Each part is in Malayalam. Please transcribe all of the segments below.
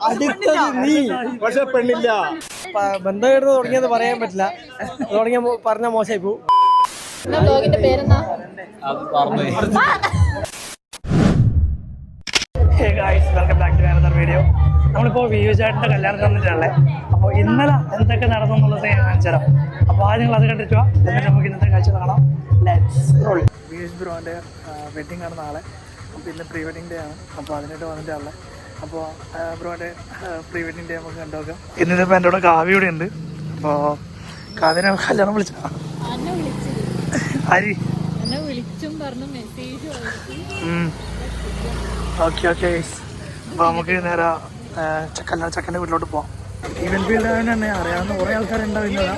അടുത്തത് നീ പക്ഷെ പെണ്ണില്ല. ബന്ധം എടുത്ത് തുടങ്ങിയത് പറയാൻ പറ്റില്ല. തുടങ്ങിയ പറഞ്ഞ മോശമായി പോവും. വീഡിയോ നമ്മളിപ്പോൾ വിയൂചാട്ടിൻ്റെ കല്യാണത്തിന് വന്നിട്ടുള്ളത്. അപ്പോൾ ഇന്നലെ എന്തൊക്കെ നടന്നു എന്നുള്ളത് ഞാൻ കാണിച്ചു തരാം. അപ്പോൾ ആദ്യം നിങ്ങൾ അത് കണ്ടിട്ട് വാ, എന്നിട്ട് നമുക്ക് ഇന്നത്തെ കാഴ്ച കാണാം. Let's roll. വിയൂഷ് ബ്രോൻ്റെ വെഡ്ഡിങ് ആണ് നാളെ. അപ്പോൾ ഇന്ന് പ്രീ വെഡിങ് ഡേ ആണ്. അപ്പോൾ അതിനായിട്ട് വന്നിട്ടുള്ളത്. അപ്പോൾ ബ്രോൻ്റെ പ്രീ വെഡിങ് ഡേ നമുക്ക് കണ്ടുനോക്കാം. ഇന്നിപ്പോൾ എൻ്റെ കൂടെ കാവ്യ കൂടെ ഉണ്ട്. അപ്പോൾ കാവ്യനെ കല്യാണം വിളിച്ചാ ആരി ഓക്കെ ഓക്കെ. അപ്പോൾ നമുക്ക് നേരെ ചക്കൻ്റെ വീട്ടിലോട്ട് പോവാം. ഈവൻറ്റ് ഫീൽഡ് തന്നെ അറിയാവുന്ന കുറേ ആൾക്കാരുണ്ടാവുന്നതാണ്.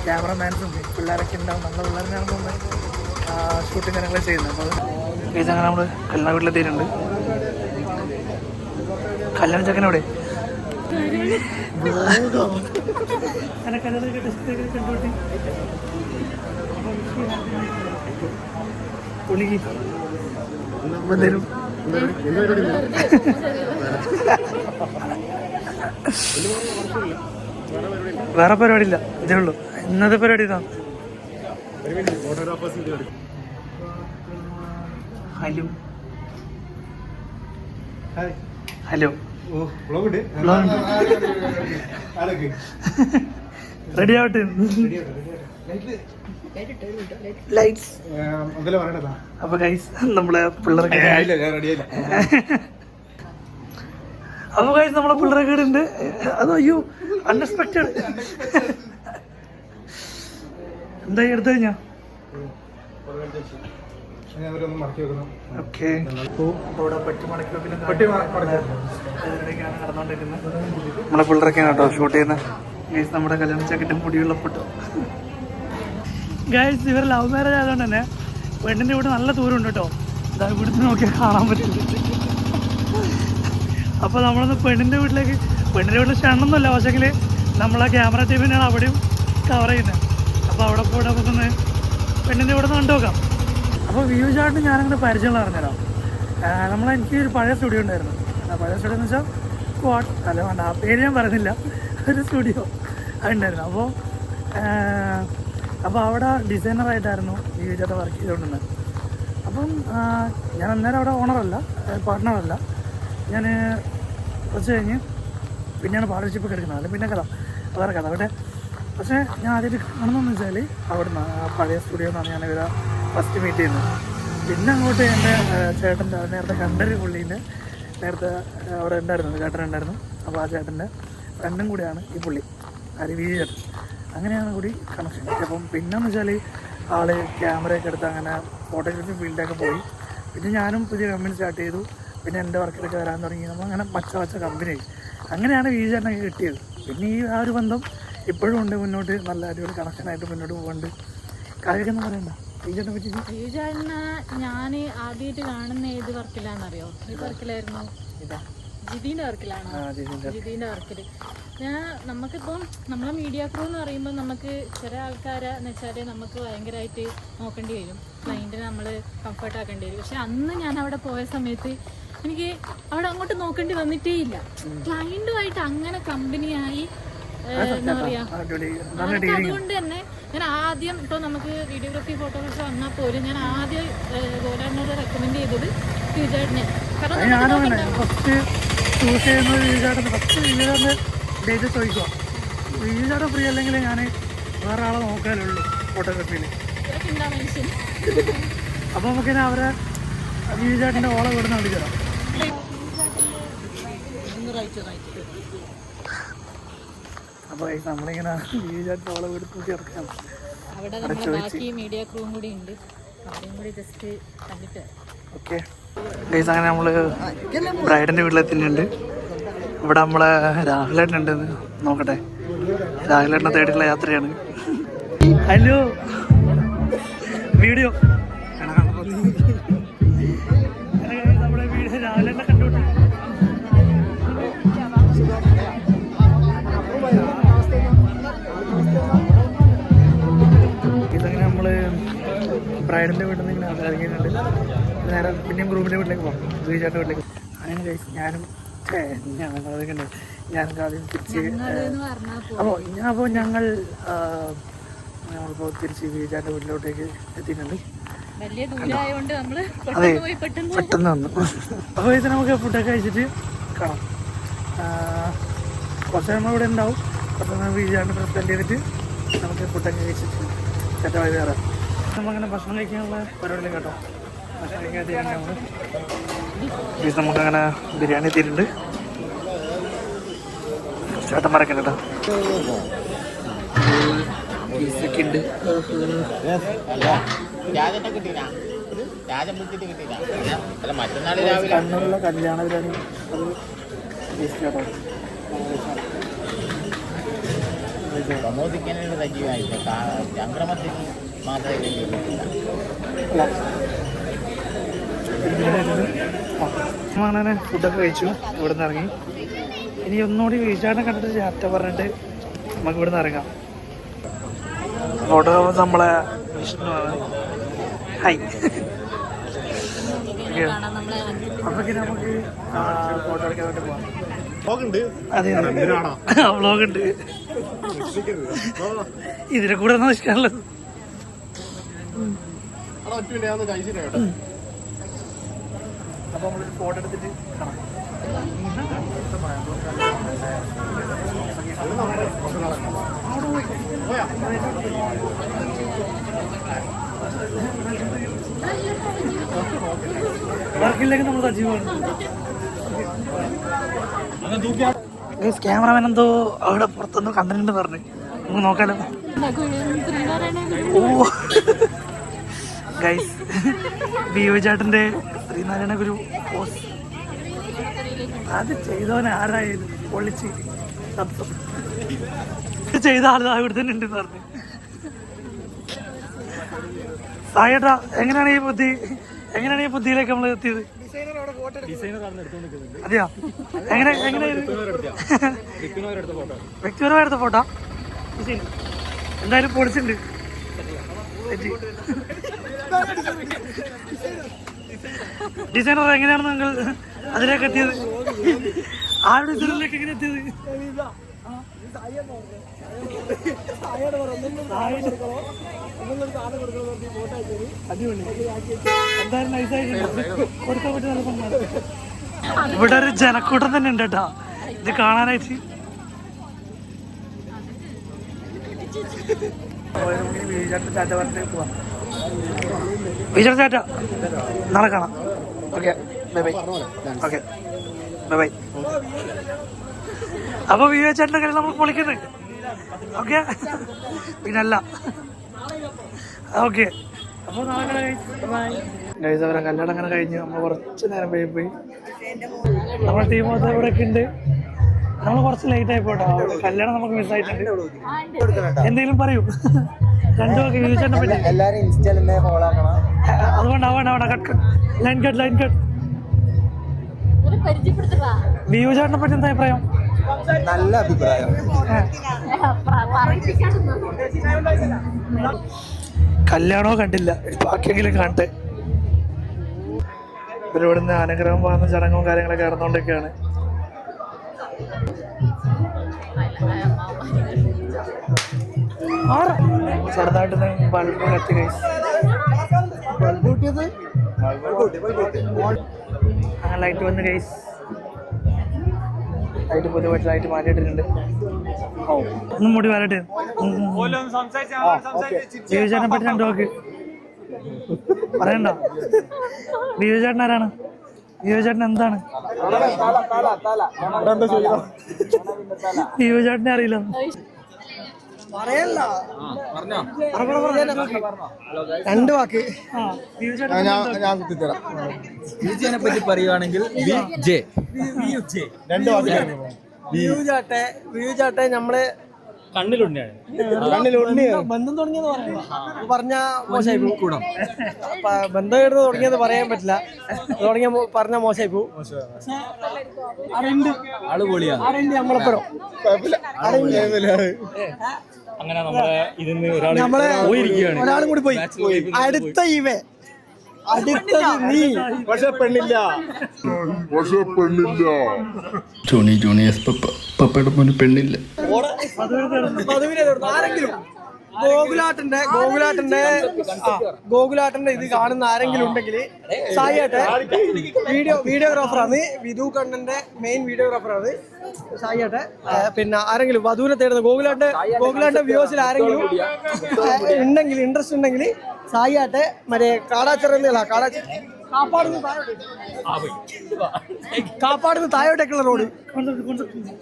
ക്യാമറമാൻസും പിള്ളേരൊക്കെ ഉണ്ടാവും. നല്ല പിള്ളേരാണ് നമ്മൾ ഷൂട്ടിങ് കാര്യങ്ങൾ ചെയ്യുന്നത്. അപ്പോൾ അങ്ങനെ നമ്മൾ കല്യാണ വീട്ടിലെത്തിയിട്ടുണ്ട്. കല്യാണ ചക്കനോടെ പുള്ളിക്ക് എന്തേലും വേറെ പരിപാടി ഇല്ല, ഇതേ ഉള്ളൂ ഇന്നത്തെ പരിപാടി. ഇതാ ഹലോ ഹലോ റെഡി ആവട്ടെ. ലൈറ്റ്സ്. അപ്പൊ ഗൈസ് നമ്മളെ പിള്ളേരൊക്കെ നമ്മളെ പിള്ളേരൊക്കെ ഉണ്ട്. അത് അയ്യോ അൺഎക്സ്പെക്റ്റഡ്. എന്തായി എടുത്തു കഴിഞ്ഞാ? ഓക്കെ. ഇവിടെ നടന്നുകൊണ്ടിരിക്കുന്നത് നമ്മളെ പിള്ളേരൊക്കെയാണ് കേട്ടോ ഷൂട്ട് ചെയ്യുന്നത്. ഗൈസ് നമ്മുടെ കല്യാണ ചാക്കിട്ട് മുടിയുള്ള ഫോട്ടോ. ഗൈസ് ഇവർ ലവ് മാരേജ് ആയതുകൊണ്ട് തന്നെ പെണ്ണിൻ്റെ വീട് നല്ല ദൂരമുണ്ട് കേട്ടോ. ഇതാ ഇവിടുന്ന് നോക്കിയാൽ കാണാൻ പറ്റില്ല. അപ്പോൾ നമ്മളൊന്ന് പെണ്ണിൻ്റെ വീട്ടിൽ ക്ഷണമൊന്നുമില്ല. പക്ഷേങ്കിൽ നമ്മളെ ക്യാമറ ടീമിനാണ് അവിടെയും കവർ ചെയ്യുന്നത്. അപ്പോൾ അവിടെ പോയിട്ട് നമുക്കൊന്ന് പെണ്ണിൻ്റെ ഇവിടെ നിന്ന് കണ്ടുനോക്കാം. അപ്പോൾ വ്യൂ ചാർട്ട് ഞാനങ്ങനെ പരിചയമുള്ള പറഞ്ഞുതരാം. എനിക്ക് ഒരു പഴയ സ്റ്റുഡിയോ ഉണ്ടായിരുന്നു. പഴയ സ്റ്റുഡിയോ എന്ന് വെച്ചാൽ സ്ക്വാഡ് അല്ല വേണ്ട, ആ പേര് ഞാൻ പറയുന്നില്ല. ഒരു സ്റ്റുഡിയോ അതുണ്ടായിരുന്നു. അപ്പോൾ അവിടെ ഡിസൈനറായിട്ടായിരുന്നു വ്യൂ ചാർട്ട് വർക്ക് ചെയ്തുകൊണ്ടിരുന്നത്. അപ്പം ഞാൻ അന്നേരം അവിടെ ഓണറല്ല, പാർട്ട്ണറല്ല. ഞാൻ കുറച്ച് കഴിഞ്ഞ് പിന്നെയാണ് പാർട്ണർഷിപ്പ് എടുക്കുന്നത്. അല്ലെങ്കിൽ പിന്നെ വേറെ കഥ അവിടെ. പക്ഷേ ഞാൻ ആദ്യമായിട്ട് കാണുന്നതെന്ന് വെച്ചാൽ അവിടുന്ന് പഴയ സ്റ്റുഡിയോ എന്നാണ് ഞാൻ ഇവരെ ഫസ്റ്റ് മീറ്റ് ചെയ്യുന്നത്. പിന്നെ അങ്ങോട്ട് എൻ്റെ ചേട്ടൻ്റെ നേരത്തെ കണ്ടൊരു പുള്ളീൻ്റെ നേരത്തെ അവിടെ ഉണ്ടായിരുന്നു, ചേട്ടനുണ്ടായിരുന്നു. അപ്പോൾ ആ ചേട്ടൻ്റെ ഫ്രണ്ടും കൂടിയാണ് ഈ പുള്ളി, വ്യൂ ചേട്ടൻ. അങ്ങനെയാണ് കൂടി കണക്ഷൻ. അപ്പം പിന്നെന്ന് വെച്ചാൽ ആൾ ക്യാമറയൊക്കെ എടുത്ത് അങ്ങനെ ഫോട്ടോഗ്രാഫി ഫീൽഡൊക്കെ പോയി. പിന്നെ ഞാനും പുതിയ കമ്പനി സ്റ്റാർട്ട് ചെയ്തു. പിന്നെ എൻ്റെ വർക്കിലൊക്കെ വരാൻ തുടങ്ങി. നമ്മൾ അങ്ങനെ പച്ച കമ്പനിയായി. അങ്ങനെയാണ് വ്യൂ ചേട്ടനൊക്കെ കിട്ടിയത്. പിന്നെ ഈ ആ ഒരു ബന്ധം ഇപ്പോഴും ഉണ്ട്. മുന്നോട്ട് നല്ല അടിപൊളി കണക്ഷനായിട്ട് മുന്നോട്ട് പോകുന്നുണ്ട്. കാര്യമൊക്കെ എന്ന് പറയണ്ട വ്യൂ ചേട്ടനെ ഞാൻ ആദ്യമായിട്ട് കാണുന്ന ഏത് വർക്കിലാണെന്നറിയോ? ഏത് വർക്കിലായിരുന്നു? ജിതിൻ്റെ വർക്കിലാണോ? ജിതിൻ്റെ വർക്കിൽ നമുക്കിപ്പം നമ്മളെ മീഡിയ ക്രൂ എന്ന് പറയുമ്പോൾ നമുക്ക് ചില ആൾക്കാരെ എന്ന് വെച്ചാൽ നമുക്ക് ഭയങ്കരമായിട്ട് നോക്കേണ്ടി വരും. ക്ലൈൻറ്റിനെ നമ്മൾ കംഫർട്ട് ആക്കേണ്ടി വരും. പക്ഷെ അന്ന് ഞാൻ അവിടെ പോയ സമയത്ത് എനിക്ക് അവിടെ അങ്ങോട്ട് നോക്കേണ്ടി വന്നിട്ടേ ഇല്ല. ക്ലൈൻറ്റുമായിട്ട് അങ്ങനെ കമ്പനിയായി എന്താ പറയാ. അതുകൊണ്ട് തന്നെ ഞാൻ ആദ്യം ഇപ്പോൾ നമുക്ക് വീഡിയോഗ്രാഫി ഫോട്ടോഗ്രാഫി വന്നാൽ പോലും ഞാൻ ആദ്യം ഗോലാനോട് റെക്കമെൻഡ് ചെയ്തത് വ്യൂ ചേട്ടനെ. കാരണം ഡേറ്റ് ചോദിക്കുക. വ്യൂ ചേട്ടൻ ഫ്രീ അല്ലെങ്കിൽ ഞാൻ വേറെ ആളെ നോക്കാനുള്ളൂ ഫോട്ടോഗ്രാഫിയിൽ. അപ്പോൾ നമുക്കിനി അവരെ വ്യൂ ചേട്ടൻ്റെ ഓളെ ഇവിടുന്ന് വിളിക്കണം. അപ്പോൾ നമ്മളിങ്ങനെ വ്യൂ ചേട്ടൻ്റെ ഓളെ വീട് തൂക്കി ഇറക്കാം. അവിടെ നമ്മുടെ ബാക്കി മീഡിയ ക്രൂവും കൂടി ഉണ്ട്. അവരെയും കൂടി ജസ്റ്റ് കണ്ടിട്ട് ഓക്കെ. ഗൈസ് അങ്ങനെ നമ്മൾ ബ്രൈഡിൻ്റെ വീട്ടിലെത്തിയിട്ടുണ്ട്. ഇവിടെ നമ്മളെ രാഹുലേട്ടനുണ്ടെന്ന് നോക്കട്ടെ. രാഹുലേട്ടനെ തേടിയുള്ള യാത്രയാണ്. ഹലോ വീഡിയോ നമ്മുടെ വീഡിയോ രാഹുലേട്ടനെ കണ്ടുകൊണ്ട് ഇതങ്ങനെ നമ്മൾ ബ്രൈഡിൻ്റെ വീട്ടിൽ നിന്ന് ഇങ്ങനെ ഇറങ്ങിയിട്ടുണ്ട്. നേരെ പിന്നെയും ഗ്രൂമിൻ്റെ വീട്ടിലേക്ക് പോകാം, വീചാൻ്റെ വീട്ടിലേക്ക്. അങ്ങനെ കഴിച്ച് ഞാനും ഞാൻ ആദ്യം തിരിച്ച് അപ്പോൾ ഞങ്ങളിപ്പോൾ തിരിച്ച് വീജാൻ്റെ വീട്ടിലോട്ടേക്ക് എത്തിയിട്ടുണ്ട്. അതെ പെട്ടെന്ന് വന്നു. അപ്പോൾ ഇത് നമുക്ക് ഫുഡൊക്കെ കഴിച്ചിട്ട് കാണാം. കുറച്ച് നമ്മളിവിടെ ഉണ്ടാവും. കുറച്ച് വീജാണ്ട് സ്പെൻഡ് ചെയ്തിട്ട് നമുക്ക് ഫുഡൊക്കെ കഴിച്ചിട്ട് സെറ്റായി കയറാം. നമ്മളങ്ങനെ ഭക്ഷണം കഴിക്കാനുള്ള പരിപാടിയിലും കേട്ടോ. ഭക്ഷണം കഴിക്കാൻ എത്തിയിട്ടുണ്ട് നമ്മൾ. നമുക്കങ്ങനെ ബിരിയാണി എത്തിയിട്ടുണ്ട്. ചേട്ടന്മാരൊക്കെ ഉണ്ട് കേട്ടോ. പീസൊക്കെ ഉണ്ട്. കണ്ണൂരിലെ കല്യാണ ബിരിയാണി അത് ടേസ്റ്റ് കേട്ടോ. അങ്ങനെ ഫുഡൊക്കെ കഴിച്ചു. ഇവിടെ നിന്ന് ഇറങ്ങി. ഇനി ഒന്നുകൂടി വീഴ്ചാടിനെ കണ്ടിട്ട് ചാറ്റ പറഞ്ഞിട്ട് നമുക്ക് ഇവിടെ നിന്ന് ഇറങ്ങാം. അങ്ങോട്ട് നമ്മളെ വിഷ്ണുവാണ്. ഹായ്. അപ്പൊക്കെ നമുക്ക് ഫോട്ടോ എടുക്കാൻ വേണ്ടി പോവാം. അതെ വ്ളോഗുണ്ട്. ഇതിനെ കൂടെ ഒന്നും ഇഷ്ടമുള്ളത്. അപ്പൊ നമ്മളൊരു ഫോട്ടോ എടുത്തിട്ട് കാണാം. വർക്കിലേക്ക് നമ്മൾ സജീവമാണ്. ക്യാമറമാൻ എന്തോ അവിടെ പുറത്തൊന്നും കണ്ടിട്ടുണ്ട് പറഞ്ഞു. നമുക്ക് നോക്കാലോ. ഓ ഗൈസ്, ബിയു ചേട്ടൻ്റെ ശ്രീനാരായണ ഗുരു പോസ് അത് ചെയ്തവൻ ആരായാലും പൊളിച്ച് ചെയ്ത ആൾ ഇവിടെ തന്നെ ഉണ്ടെന്ന് പറഞ്ഞു. സായേട്ടാ, എങ്ങനെയാണ് ഈ ബുദ്ധിയിലേക്ക് നമ്മൾ എത്തിയത്? അതെയാ, എങ്ങനെ വ്യക്തിപരമായി എടുത്ത ഫോട്ടോ എന്തായാലും പൊളിച്ചിട്ടുണ്ട്. ഡിസൈനർ എങ്ങനെയാണ് നിങ്ങൾ അതിലേക്ക് എത്തിയത്? ആ ഡിസൈനറിലേക്ക് എങ്ങനെ എത്തിയത്? എന്തായാലും നൈസായിട്ടുണ്ട്. കൊടുക്കാൻ പറ്റുന്ന നല്ല പങ്കാണ്. ഇവിടെ ഒരു ജനക്കൂട്ടം തന്നെ ഉണ്ട് കേട്ടോ ഇത് കാണാനായിട്ട്. ചാറ്റ പറഞ്ഞിട്ട് പോവാം. വിജയ ചാറ്റ, നാളെ കാണാം. Okay, bye bye. Okay, bye bye. അപ്പൊ വിജയ ചേട്ടൻ്റെ കാര്യം നമ്മൾ പൊളിക്കുന്നത്. ഓക്കെ, പിന്നല്ല. ഓക്കെ, അപ്പോൾ നാളെ ഗൈസ് അവരെ കല്യാണം അങ്ങനെ കഴിഞ്ഞ് നമ്മൾ കുറച്ച് നേരം പോയി. നമ്മുടെ ടീം മൊത്തം ഇവിടെയൊക്കെ ഉണ്ട്. നമ്മൾ കുറച്ച് ലേറ്റ് ആയി പോട്ടോ. കല്യാണം നമുക്ക് മിസ്സായിട്ടുണ്ട്. എന്തെങ്കിലും പറയൂ. രണ്ടു പേർക്ക് വിജയചേട്ടനെ പറ്റി. അതുകൊണ്ട് ലൈൻ കട്ട്. വിജയചേട്ടനെ പറ്റി എന്താ അഭിപ്രായം? നല്ല അഭിപ്രായം. കല്യാണമോ കണ്ടില്ല, ബാക്കിയെങ്കിലും കാണട്ടെ. ഇവരിവിടുന്ന് അനുഗ്രഹം വാങ്ങുന്ന ചടങ്ങും കാര്യങ്ങളൊക്കെ നടന്നുകൊണ്ടൊക്കെയാണ്. ചെറുതായിട്ട് ബൾബ് കത്തി കഴിച്ചു. അങ്ങനെ ലൈറ്റ് വന്ന് കഴിച്ച് ലൈറ്റ് പുതിയ ലൈറ്റ് മാറ്റിയിട്ടുണ്ട്. ഒന്നും മുടി വരട്ടെ. വിജയചേട്ടനെ പറ്റി രണ്ടു വാക്ക് പറയണ്ട. വിജയചേട്ടൻ ആരാണ്? വിജയചേട്ടൻ എന്താണ്? വിജയചേട്ടനെ അറിയില്ല. രണ്ട് വാക്ക് ഞാൻ കുത്തിത്തരാം. വിജയനെ പറ്റി പറയുവാണെങ്കിൽ രണ്ട് വാക്ക്. വിജുചാട്ടെ നമ്മള് കണ്ണിലുണ്ണിയാണ്. ബന്ധം തുടങ്ങിയെന്ന് പറഞ്ഞ മോശമായി പോകും. ബന്ധം എടുത്ത് തുടങ്ങിയത് പറയാൻ പറ്റില്ല. പറഞ്ഞ മോശമായി പോകും. ആള് പൊളിയാ. നമ്മളെപ്പോഴും അങ്ങനെ ഒരാളും കൂടി പോയി. അടുത്ത അടുത്തത് നീ. പക്ഷെ പെണ്ണില്ല. ജോണി പപ്പയുടെ മോന് പെണ്ണില്ല. മധുവിനെ തൊടുന്നു. ആരെങ്കിലും ഗോകുലാട്ടന്റെ ഇത് കാണുന്ന ആരെങ്കിലും ഉണ്ടെങ്കിൽ സായിയാട്ടെ വീഡിയോഗ്രാഫറാണ്. വിധു കണ്ണന്റെ മെയിൻ വീഡിയോഗ്രാഫറാണ് സായിയാട്ടെ. പിന്നെ ആരെങ്കിലും വധുവിനെ തേടുന്ന ഗോകുലാന്റെ വ്യൂസിൽ ആരെങ്കിലും ഉണ്ടെങ്കിൽ ഇൻട്രസ്റ്റ് ഉണ്ടെങ്കിൽ സായിയാട്ടെ മറ്റേ കാപ്പാടുന്ന് താഴോട്ടേക്കുള്ള റോഡ്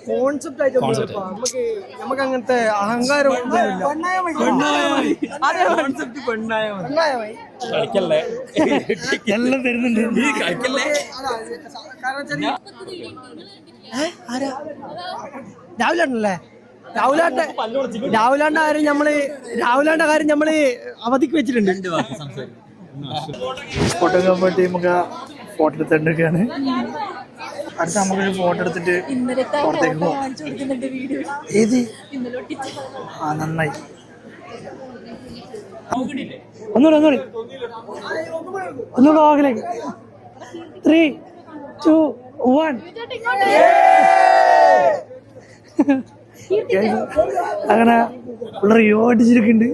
കോൺസെപ്റ്റ് ആയിട്ട് നമുക്ക് അങ്ങനത്തെ അഹങ്കാരം എല്ലാം തരുന്നുണ്ട്. രാഹുലാന്റെ കാര്യം നമ്മള് അവധിക്ക് വെച്ചിട്ടുണ്ട്. ഫോട്ടോഗ്രാഫർ ടീമൊക്കെ ഫോട്ടോ എടുത്തിട്ടൊക്കെയാണ്. അടുത്ത നമുക്കൊരു ഫോട്ടോ എടുത്തിട്ട് പുറത്തേക്ക് പോകാം. ഏത് നന്നായി. ഒന്നുകൂടെ ആകിലേക്ക് 3, 2, 1. അങ്ങനെ ഉള്ള യോടിച്ചിരിക്കുന്നുണ്ട്.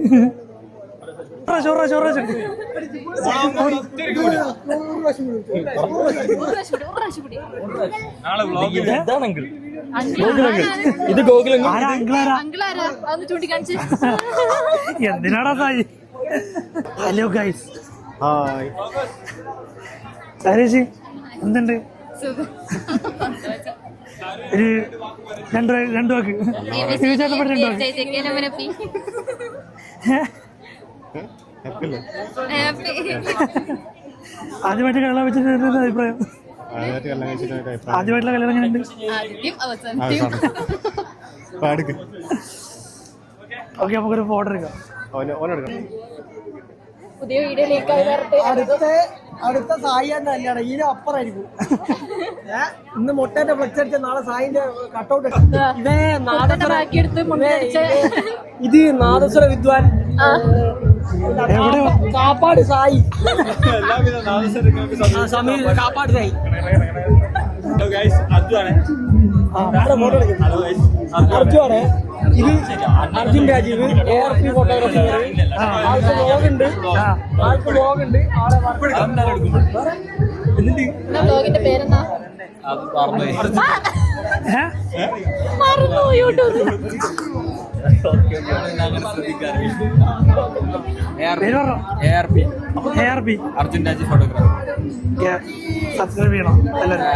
എന്തിനാടാ സായി? Hello guys. ചേച്ചി എന്തുണ്ട്? ഒരു രണ്ടു വാക്ക് ആദ്യമായിട്ട് കല്യാണം വെച്ചിട്ട് അഭിപ്രായം? ആദ്യമായിട്ടുള്ള കല്യാണം എങ്ങനെയുണ്ട്? ഓക്കെ, നമുക്കൊരു ഫോട്ടോ എടുക്കാം. പുതിയ വീഡിയോയിലേക്ക് അടുത്ത സായിന്റെ കല്യാണം ഇതിന് അപ്പറായിരിക്കും. ഇന്ന് മുട്ടേന്റെ ഫ്ലെക്സ് അടിച്ച നാളെ സായിന്റെ കട്ടൗട്ട്. ഇത് നാദസ്വര വിദ്വാൻ കാപ്പാട് സായി. കാപ്പാട് സായി അർജുനാണ്. ഇത് അർജുൻ രാജീവ് ARP ഫോട്ടോഗ്രാഫി. ആൾക്ക് വ്ലോഗുണ്ട്. വ്ലോഗിന്റെ പേരെന്താ? മറന്നു YouTube. Arjun Rajeev photography. Subscribe ചെയ്യണം എല്ലാവരും.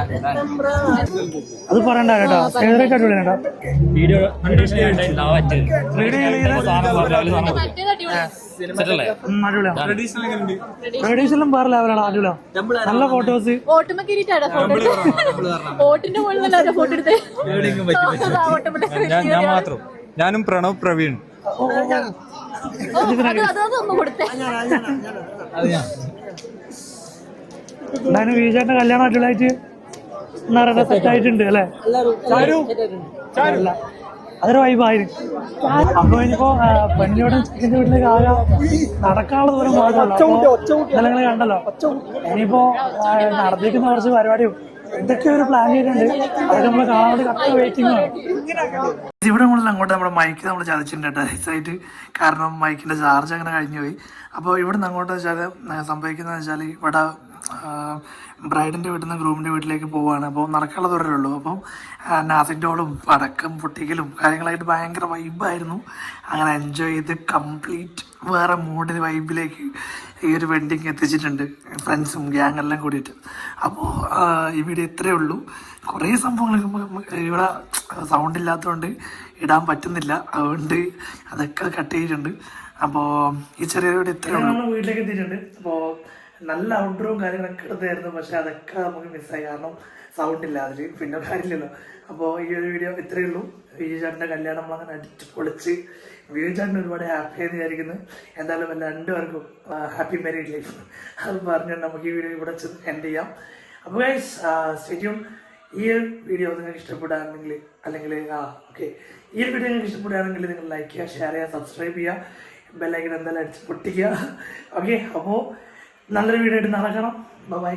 അത് പറയണ്ട കേട്ടോ. ഫേവറേറ്റ് അടിപൊളി കേട്ടോ. വീഡിയോ ട്രഡീഷണലും വേറെ ലെവലാണ്. അടിപൊളിയാ, നല്ല ഫോട്ടോസ്. ഞാൻ മാത്രം, ഞാനും പ്രണവ് പ്രവീൺ. എന്തായാലും വിജയേട്ടന്റെ കല്യാണം അടിപൊളിയായിട്ട് സെറ്റ് ആയിട്ടുണ്ട് അല്ലേ? അതൊരു വൈബായിരുന്നു. അപ്പൊ ഇനിയിപ്പോ പെണ്ണിയോടെ ചിക്കൻ്റെ വീട്ടിലേക്ക് ആകെ നടക്കാനുള്ള ദൂരം മാത്രമല്ലോ. നിങ്ങൾ കണ്ടല്ലോ. ഇനിയിപ്പോ നടത്തിക്കുന്ന കുറച്ച് പരിപാടിയും എന്തൊക്കെ ഒരു പ്ലാൻ ചെയ്തിട്ടുണ്ട്. അതൊക്കെ നമ്മൾ കാണാൻ വേണ്ടി കറക്റ്റ് വെയിറ്റിംഗ് ആണ്. ഇവിടെ മുകളിൽ അങ്ങോട്ട് നമ്മുടെ മൈക്ക് നമ്മൾ ചതച്ചിട്ടുണ്ട് കേട്ടോ നൈസായിട്ട്. കാരണം മൈക്കിന്റെ ചാർജ് അങ്ങനെ കഴിഞ്ഞു പോയി. അപ്പോൾ ഇവിടെ നിന്ന് അങ്ങോട്ട് വെച്ചാൽ സംഭവിക്കുന്നതെന്ന് വെച്ചാൽ ഇവിടെ ബ്രൈഡിൻ്റെ വീട്ടിൽ നിന്ന് ഗ്രൂമിൻ്റെ വീട്ടിലേക്ക് പോവുകയാണ്. അപ്പോൾ നടക്കാനുള്ള ദൂരമേ ഉള്ളൂ. അപ്പം നാസിക് ഡോളും പടക്കം പൊട്ടിക്കലും കാര്യങ്ങളായിട്ട് ഭയങ്കര വൈബായിരുന്നു. അങ്ങനെ എൻജോയ് ചെയ്ത് കംപ്ലീറ്റ് വേറെ മൂഡിന് വൈബിലേക്ക് ഈ ഒരു വെഡിങ് എത്തിച്ചിട്ടുണ്ട് ഫ്രണ്ട്സും ഗ്യാങ്ങെല്ലാം കൂടിയിട്ട്. അപ്പോൾ ഈ വീഡിയോ ഇത്രയേ ഉള്ളൂ. കുറേ സംഭവങ്ങൾ ഇവിടെ സൗണ്ട് ഇല്ലാത്തതുകൊണ്ട് ഇടാൻ പറ്റുന്നില്ല. അതുകൊണ്ട് അതൊക്കെ കട്ട് ചെയ്തിട്ടുണ്ട്. അപ്പോൾ ഈ ചെറിയ വീഡിയോ ഇത്രയേ ഉള്ളൂ. നമ്മൾ വീട്ടിലേക്ക് എത്തിയിട്ടുണ്ട്. അപ്പോൾ നല്ല ഔട്ട്ഡോറും കാര്യങ്ങളൊക്കെ എടുത്തായിരുന്നു. പക്ഷെ അതൊക്കെ നമുക്ക് മിസ്സായി. കാരണം സൗണ്ട് ഇല്ല അതിൽ. പിന്നെ കാര്യമില്ലല്ലോ. അപ്പോൾ ഈ ഒരു വീഡിയോ ഇത്രയേ ഉള്ളൂ. വിജയേട്ടൻ്റെ കല്യാണം നമ്മളങ്ങനെ അടിച്ച് പൊളിച്ച് വിജയേട്ടൻ ഒരുപാട് ഹാപ്പി ആയെന്ന് വിചാരിക്കുന്നു. എന്തായാലും രണ്ടുപേർക്കും ഹാപ്പി മാരീഡ് ലൈഫ് അത് പറഞ്ഞുകൊണ്ട് നമുക്ക് ഈ വീഡിയോ ഇവിടെ എൻഡ് ചെയ്യാം. അപ്പോൾ ഗൈസ് സ്റ്റേ ട്യൂൺ. ഈ ഒരു വീഡിയോ നിങ്ങൾക്ക് ഇഷ്ടപ്പെടുകയാണെങ്കിൽ അല്ലെങ്കിൽ ഓക്കെ ഈ ഒരു വീഡിയോ നിങ്ങൾക്ക് ഇഷ്ടപ്പെടുകയാണെങ്കിൽ നിങ്ങൾ ലൈക്ക് ചെയ്യുക, ഷെയർ ചെയ്യുക, സബ്സ്ക്രൈബ് ചെയ്യുക, ബെല്ലൈക്കൺ എന്തായാലും അടിച്ച് പൊട്ടിക്കുക. ഓക്കെ, അപ്പോൾ നല്ലൊരു വീഡിയോ ആയിട്ട് നാളെ കാണാം. ബൈ.